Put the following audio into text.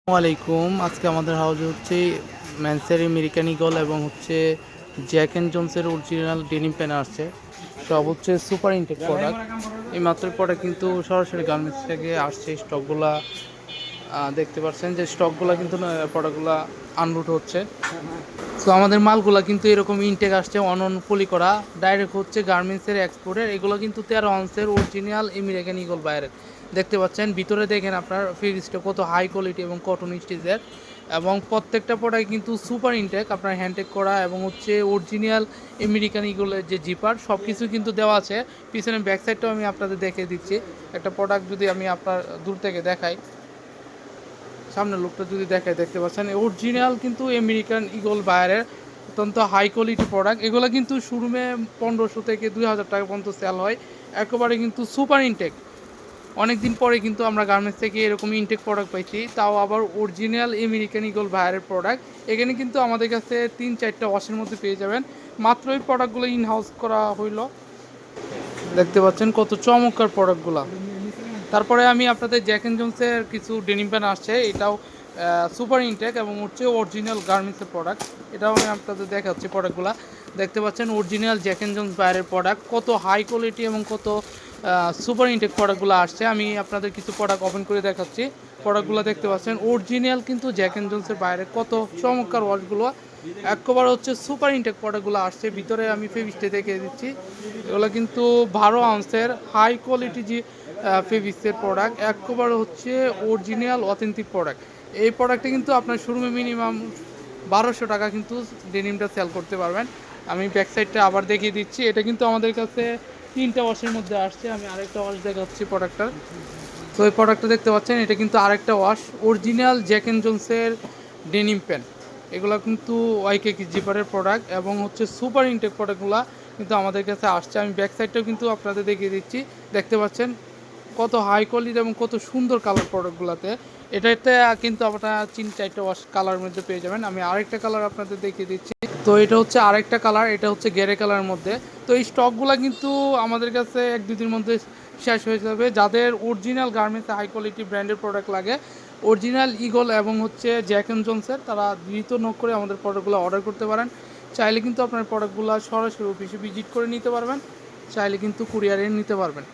আসসালামাইকুম। আজকে আমাদের হাউজে হচ্ছে ম্যানসের আমেরিকান ঈগল এবং হচ্ছে জ্যাক অ্যান্ড জোনসের অরিজিনাল ডেনিম প্যান্ট আসছে। সব হচ্ছে সুপার ইনটেক প্রোডাক্ট। এই মাত্র প্রোডাক্ট কিন্তু সরাসরি গার্মেন্টস থেকে আসছে। স্টকগুলা দেখতে পাচ্ছেন যে স্টকগুলা কিন্তু প্রোডাক্টগুলা আনলোড হচ্ছে। তো আমাদের মালগুলা কিন্তু এরকম ইনটেক আসছে অনন পলি করা ডাইরেক্ট হচ্ছে গার্মেন্টসের এক্সপোর্টের। এগুলো কিন্তু 13 আউন্সের অরিজিনাল আমেরিকান ঈগল বাইরের। দেখতে পাচ্ছেন ভিতরে দেখেন আপনার ফেব্রিক্সটা কত হাই কোয়ালিটি এবং কটন স্টিচের, এবং প্রত্যেকটা প্রোডাক্ট কিন্তু সুপার ইনটেক আপনার হ্যান্ডটেক করা এবং হচ্ছে অরিজিনাল আমেরিকান ঈগলের যে জিপার সব কিছু কিন্তু দেওয়া আছে। পিছনে ব্যাক সাইডটাও আমি আপনাদের দেখিয়ে দিচ্ছি। একটা প্রোডাক্ট যদি আমি আপনার দূর থেকে দেখাই, সামনের লোকটা যদি দেখায় দেখতে পাচ্ছেন অরিজিনাল কিন্তু আমেরিকান ঈগল বাইরের অত্যন্ত হাই কোয়ালিটি প্রোডাক্ট। এগুলো কিন্তু শোরুমে 1500 থেকে 2000 টাকা পর্যন্ত সেল হয়। একেবারে কিন্তু সুপার ইনটেক। অনেক দিন পরে কিন্তু আমরা গার্মেন্টস থেকে এরকম ইনটেক প্রোডাক্ট পাইছি, তাও আবার অরিজিনাল আমেরিকান ঈগল বাইরের প্রোডাক্ট। এখানে কিন্তু আমাদের কাছে 3-4টা ওয়াশের মধ্যে পেয়ে যাবেন। মাত্র এই প্রোডাক্টগুলো ইন হাউস করা হইলো। দেখতে পাচ্ছেন কত চমৎকার প্রোডাক্টগুলো। তারপরে আমি আপনাদের জ্যাক অ্যান্ড জোনসের কিছু ডেনিম প্যান্ট আসছে, এটাও সুপার ইনটেক এবং হচ্ছে অরিজিনাল গার্মেন্টসের প্রোডাক্ট। এটাও আমি আপনাদের দেখাচ্ছি প্রোডাক্টগুলো। দেখতে পাচ্ছেন অরিজিনাল জ্যাক অ্যান্ড জোনস বাইরের প্রোডাক্ট, কত হাই কোয়ালিটি এবং কত সুপার ইনটেক প্রোডাক্টগুলো আসছে। আমি আপনাদের কিছু প্রোডাক্ট ওপেন করে দেখাচ্ছি। প্রোডাক্টগুলো দেখতে পাচ্ছেন অরিজিনাল কিন্তু জ্যাক অ্যান্ড জোনসের বাইরে কত চমৎকার ওয়াশগুলো, একবার হচ্ছে সুপার ইনটেক প্রোডাক্টগুলো আসছে। ভিতরে আমি ফেব্রিক্সটা দেখিয়ে দিচ্ছি। এগুলো কিন্তু 12 আউন্সের হাই কোয়ালিটি যে ফেব্রিক্সের প্রোডাক্ট, একবার হচ্ছে অরিজিনাল অথেন্টিক প্রোডাক্ট। এই প্রোডাক্টটা কিন্তু আপনার শোরুমে মিনিমাম 1200 টাকা কিন্তু ডেনিমটা সেল করতে পারবেন। আমি ব্যাক সাইডটা আবার দেখিয়ে দিচ্ছি। এটা কিন্তু আমাদের কাছে 3টা ওয়াশের মধ্যে আসছে। আমি আরেকটা ওয়াশ দেখাচ্ছি প্রোডাক্টটার। তো এই প্রোডাক্টটা দেখতে পাচ্ছেন, এটা কিন্তু আরেকটা ওয়াশ অরিজিনাল জ্যাক অ্যান্ড জোনসের ডেনিম প্যান্ট। এগুলো কিন্তু ওয়াইকে জিপারের প্রোডাক্ট এবং হচ্ছে সুপার ইনটেক প্রোডাক্টগুলো কিন্তু আমাদের কাছে আসছে। আমি ব্যাক সাইডটাও কিন্তু আপনাদের দেখিয়ে দিচ্ছি। দেখতে পাচ্ছেন কত হাই কোয়ালিটি এবং কত সুন্দর কালার প্রোডাক্টগুলোতে। এটাতে কিন্তু আপনারা 3-4টা ওয়াশ কালার মধ্যে পেয়ে যাবেন। আমি আরেকটা কালার আপনাদের দেখিয়ে দিচ্ছি। তো এটা হচ্ছে আরেকটা কালার, এটা হচ্ছে গ্রে কালারের মধ্যে। তো এই স্টকগুলো কিন্তু আমাদের কাছে 1-2 দিনের মধ্যে শেষ হয়ে যাবে। যাদের অরিজিনাল গার্মেন্টসে হাই কোয়ালিটি ব্র্যান্ডের প্রোডাক্ট লাগে, অরিজিনাল ঈগল এবং হচ্ছে জ্যাক অ্যান্ড জোনসের, তারা দ্রুত নক করে আমাদের প্রোডাক্টগুলো অর্ডার করতে পারেন। চাইলে কিন্তু আপনার প্রোডাক্টগুলো সরাসরি অফিসে ভিজিট করে নিতে পারবেন, চাইলে কিন্তু কুরিয়ারে নিতে পারবেন।